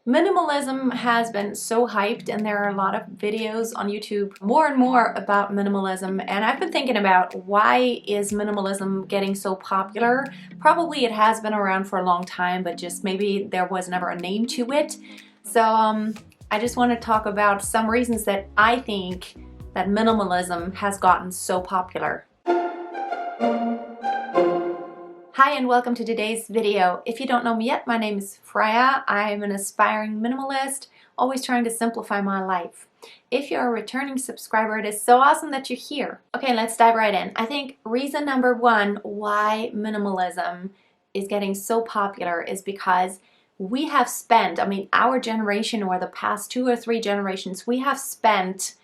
Minimalism has been so hyped, and there are a lot of videos on YouTube more and more about minimalism, and I've been thinking about why is minimalism getting so popular. Probably it has been around for a long time, but just maybe there was never a name to it. So I just want to talk about some reasons that I think that minimalism has gotten so popular. Hi and welcome to today's video. If you don't know me yet, my name is Freya. I'm an aspiring minimalist, always trying to simplify my life. If you're a returning subscriber, it is so awesome that you're here. Okay, let's dive right in. I think reason number one why minimalism is getting so popular is because we have spent, our generation or the past 2 or 3 generations, we have spent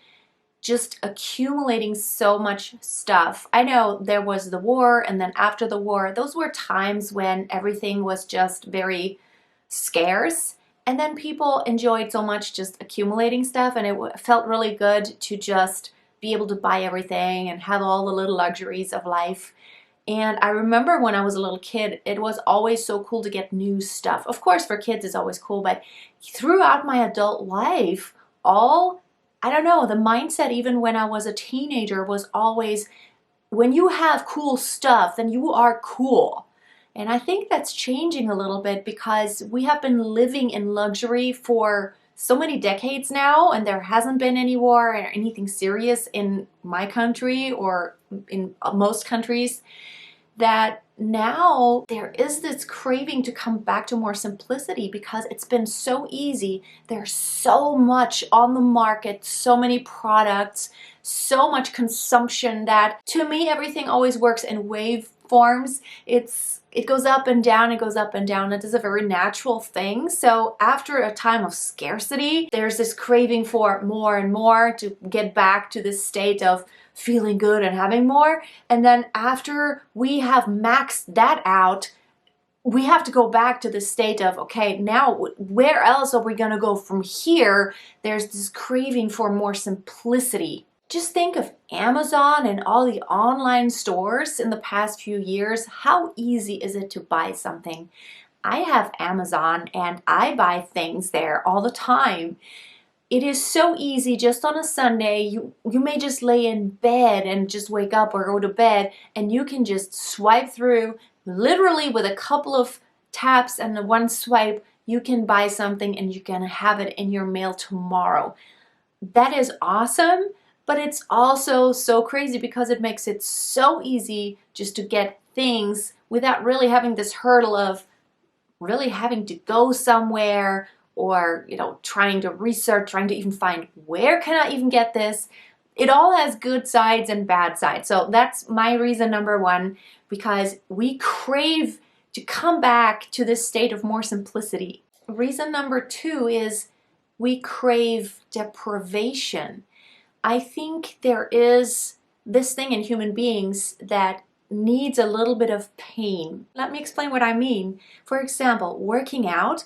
just accumulating so much stuff. I know there was the war, and then after the war, those were times when everything was just very scarce, and then people enjoyed so much just accumulating stuff, and it felt really good to just be able to buy everything and have all the little luxuries of life. And I remember when I was a little kid, it was always so cool to get new stuff. Of course, for kids it's always cool, but throughout my adult life, the mindset even when I was a teenager was always, when you have cool stuff, then you are cool. And I think that's changing a little bit because we have been living in luxury for so many decades now, and there hasn't been any war or anything serious in my country or in most countries, that now there is this craving to come back to more simplicity because it's been so easy. There's so much on the market, so many products, so much consumption that to me everything always works in wave forms. It goes up and down, it goes up and down. It is a very natural thing. So after a time of scarcity, there's this craving for more and more to get back to this state of feeling good and having more. And then after we have maxed that out, we have to go back to the state of, okay, now where else are we going to go from here? There's this craving for more simplicity. Just think of Amazon and all the online stores in the past few years. How easy is it to buy something? I have Amazon and I buy things there all the time. It is so easy. Just on a Sunday, you may just lay in bed and just wake up or go to bed, and you can just swipe through. Literally with a couple of taps and one swipe, you can buy something and you're gonna have it in your mail tomorrow. That is awesome, but it's also so crazy because it makes it so easy just to get things without really having this hurdle of really having to go somewhere or, trying to research, trying to even find where can I even get this. It all has good sides and bad sides. So that's my reason number one, because we crave to come back to this state of more simplicity. Reason number two is we crave deprivation. I think there is this thing in human beings that needs a little bit of pain. Let me explain what I mean. For example, working out.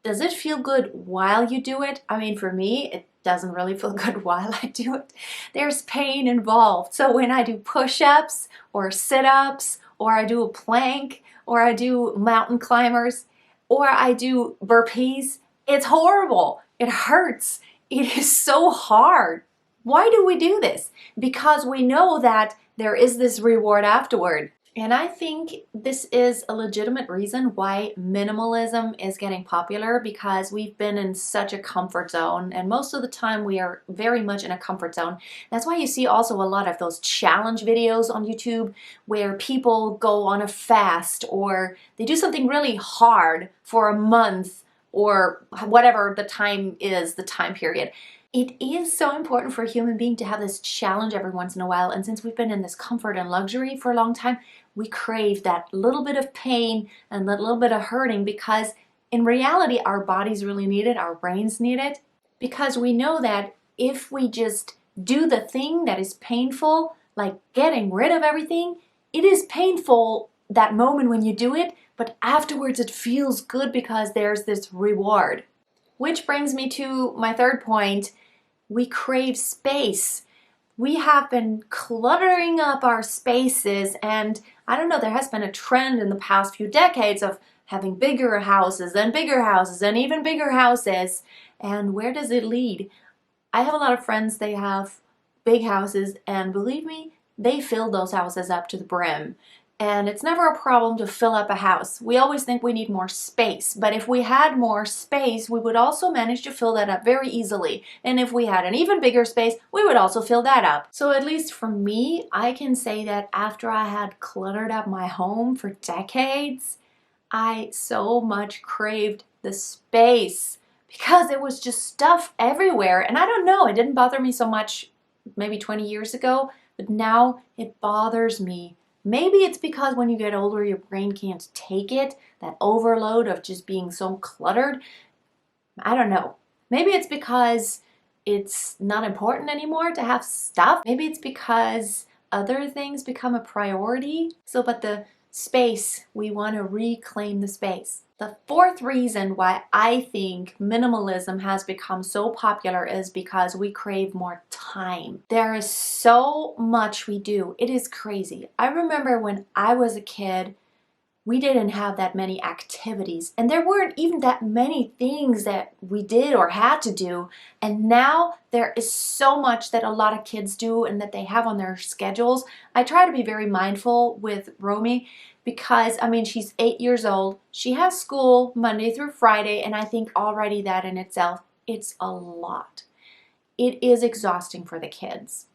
Does it feel good while you do it? For me, it doesn't really feel good while I do it. There's pain involved. So when I do push-ups or sit-ups or I do a plank or I do mountain climbers or I do burpees, it's horrible. It hurts. It is so hard. Why do we do this? Because we know that there is this reward afterward. And I think this is a legitimate reason why minimalism is getting popular, because we've been in such a comfort zone, and most of the time we are very much in a comfort zone. That's why you see also a lot of those challenge videos on YouTube where people go on a fast or they do something really hard for a month or whatever the time is, the time period. It is so important for a human being to have this challenge every once in a while, and since we've been in this comfort and luxury for a long time, we crave that little bit of pain and that little bit of hurting, because in reality our bodies really need it, our brains need it, because we know that if we just do the thing that is painful, like getting rid of everything, it is painful that moment when you do it, but afterwards it feels good because there's this reward. Which brings me to my third point. We crave space. We have been cluttering up our spaces, and I don't know, there has been a trend in the past few decades of having bigger houses and bigger houses and even bigger houses. And where does it lead? I have a lot of friends, they have big houses, and believe me, they fill those houses up to the brim. And it's never a problem to fill up a house. We always think we need more space, but if we had more space, we would also manage to fill that up very easily. And if we had an even bigger space, we would also fill that up. So at least for me, I can say that after I had cluttered up my home for decades, I so much craved the space because it was just stuff everywhere. And I don't know, it didn't bother me so much maybe 20 years ago, but now it bothers me. Maybe it's because when you get older, your brain can't take it, that overload of just being so cluttered. I don't know. Maybe it's because it's not important anymore to have stuff. Maybe it's because other things become a priority. But the space, we want to reclaim the space. The fourth reason why I think minimalism has become so popular is because we crave more time. There is so much we do. It is crazy. I remember when I was a kid, we didn't have that many activities, and there weren't even that many things that we did or had to do. And now there is so much that a lot of kids do and that they have on their schedules. I try to be very mindful with Romy because, I mean, she's 8 years old. She has school Monday through Friday, and I think already that in itself, it's a lot. It is exhausting for the kids.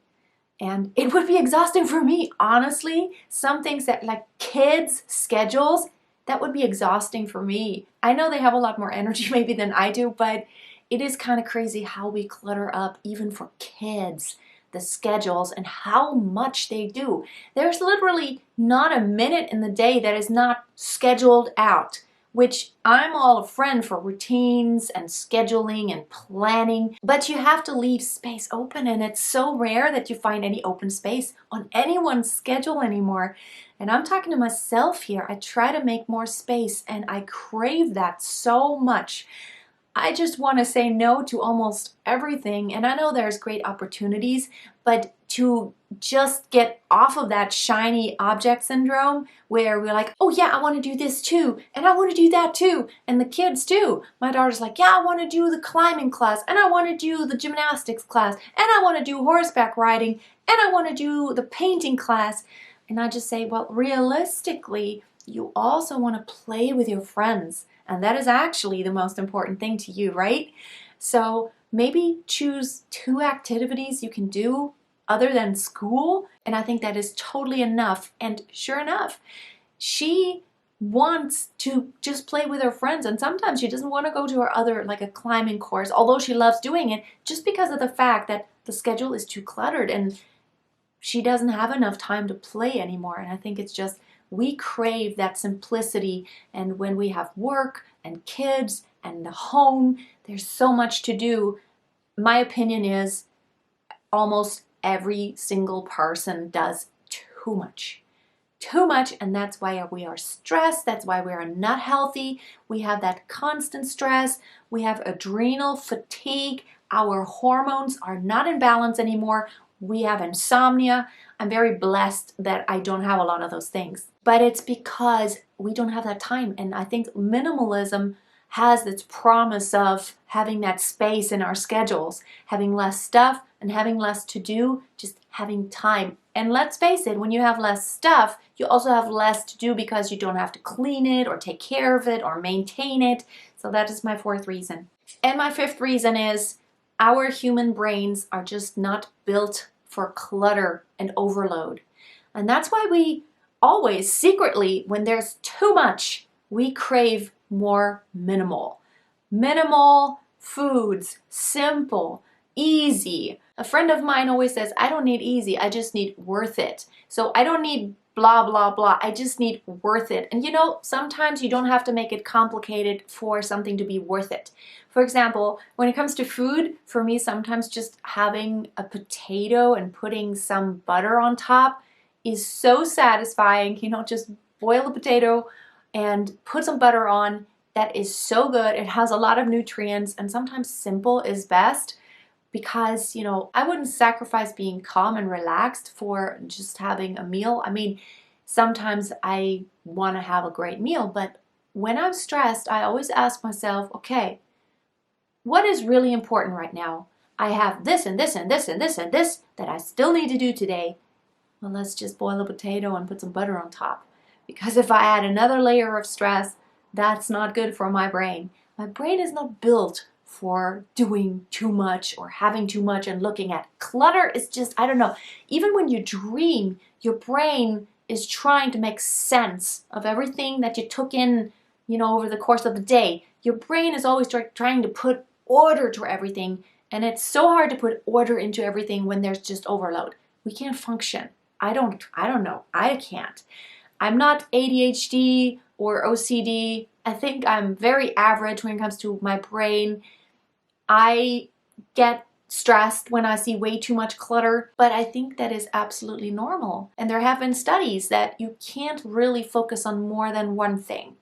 And it would be exhausting for me, honestly. Some things that, like kids' schedules, that would be exhausting for me. I know they have a lot more energy maybe than I do, but it is kind of crazy how we clutter up, even for kids, the schedules and how much they do. There's literally not a minute in the day that is not scheduled out, which I'm all a friend for routines and scheduling and planning, but you have to leave space open, and it's so rare that you find any open space on anyone's schedule anymore. And I'm talking to myself here. I try to make more space, and I crave that so much. I just want to say no to almost everything, and I know there's great opportunities, but to just get off of that shiny object syndrome where we're like, oh yeah, I want to do this too, and I want to do that too, and the kids too. My daughter's like, yeah, I want to do the climbing class, and I want to do the gymnastics class, and I want to do horseback riding, and I want to do the painting class. And I just say, well, realistically, you also want to play with your friends. And that is actually the most important thing to you, right? So maybe choose 2 activities you can do other than school. And I think that is totally enough. And sure enough, she wants to just play with her friends. And sometimes she doesn't want to go to her other, like a climbing course, although she loves doing it, just because of the fact that the schedule is too cluttered and she doesn't have enough time to play anymore. And I think it's just, we crave that simplicity, and when we have work and kids and the home, there's so much to do. My opinion is almost every single person does too much. Too much, and that's why we are stressed, that's why we are not healthy. We have that constant stress, we have adrenal fatigue, our hormones are not in balance anymore. We have insomnia. I'm very blessed that I don't have a lot of those things. But it's because we don't have that time. And I think minimalism has this promise of having that space in our schedules, having less stuff and having less to do, just having time. And let's face it, when you have less stuff, you also have less to do because you don't have to clean it or take care of it or maintain it. So that is my 4th reason. And my 5th reason is our human brains are just not built for clutter and overload. And that's why we always secretly, when there's too much, we crave more minimal. Minimal foods, simple, easy. A friend of mine always says, I don't need easy, I just need worth it. So I don't need blah, blah, blah. I just need worth it. And you know, sometimes you don't have to make it complicated for something to be worth it. For example, when it comes to food, for me, sometimes just having a potato and putting some butter on top is so satisfying. You know, just boil the potato and put some butter on. That is so good. It has a lot of nutrients, and sometimes simple is best. Because, you know, I wouldn't sacrifice being calm and relaxed for just having a meal. I mean, sometimes I want to have a great meal, but when I'm stressed, I always ask myself, okay, what is really important right now? I have this and this and this and this and this that I still need to do today. Well, let's just boil a potato and put some butter on top. Because if I add another layer of stress, that's not good for my brain. My brain is not built for doing too much or having too much and looking at. Clutter is just, I don't know, even when you dream, your brain is trying to make sense of everything that you took in, over the course of the day. Your brain is always trying to put order to everything, and it's so hard to put order into everything when there's just overload. We can't function. I don't know. I can't. I'm not ADHD or OCD. I think I'm very average when it comes to my brain. I get stressed when I see way too much clutter, but I think that is absolutely normal. And there have been studies that you can't really focus on more than one thing.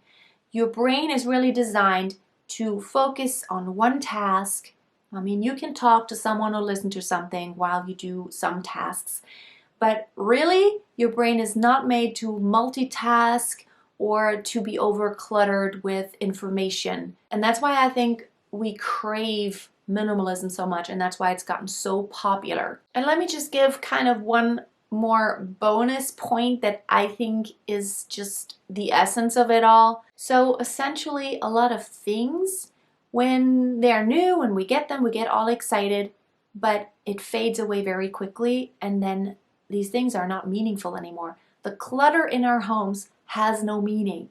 Your brain is really designed to focus on one task. I mean, you can talk to someone or listen to something while you do some tasks, but really, your brain is not made to multitask or to be over-cluttered with information. And that's why I think we crave minimalism so much, and that's why it's gotten so popular. And let me just give kind of one more bonus point that I think is just the essence of it all. So essentially, a lot of things, when they're new and we get them, we get all excited, but it fades away very quickly, and then these things are not meaningful anymore. The clutter in our homes has no meaning.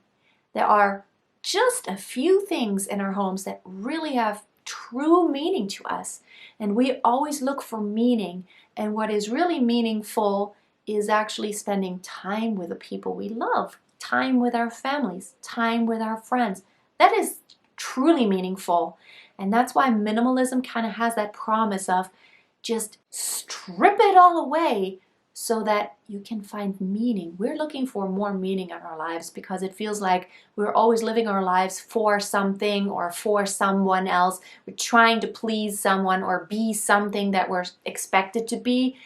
There are just a few things in our homes that really have true meaning to us, and we always look for meaning. And what is really meaningful is actually spending time with the people we love, time with our families, time with our friends. That is truly meaningful. And that's why minimalism kind of has that promise of just strip it all away so that you can find meaning. We're looking for more meaning in our lives because it feels like we're always living our lives for something or for someone else. We're trying to please someone or be something that we're expected to be.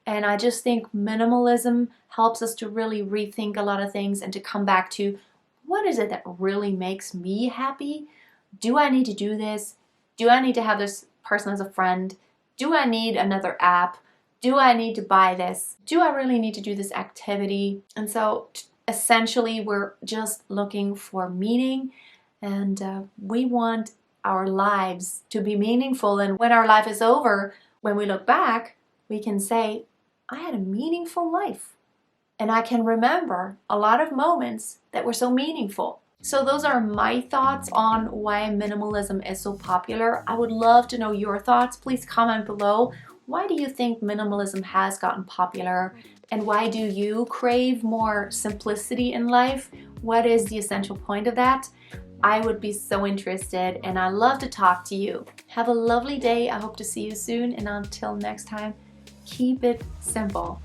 And I just think minimalism helps us to really rethink a lot of things and to come back to, what is it that really makes me happy? Do I need to do this? Do I need to have this person as a friend? Do I need another app? Do I need to buy this? Do I really need to do this activity? And so essentially we're just looking for meaning, and we want our lives to be meaningful. And when our life is over, when we look back, we can say, I had a meaningful life. And I can remember a lot of moments that were so meaningful. So those are my thoughts on why minimalism is so popular. I would love to know your thoughts. Please comment below. Why do you think minimalism has gotten popular? And why do you crave more simplicity in life? What is the essential point of that? I would be so interested, and I love to talk to you. Have a lovely day. I hope to see you soon, and until next time, keep it simple.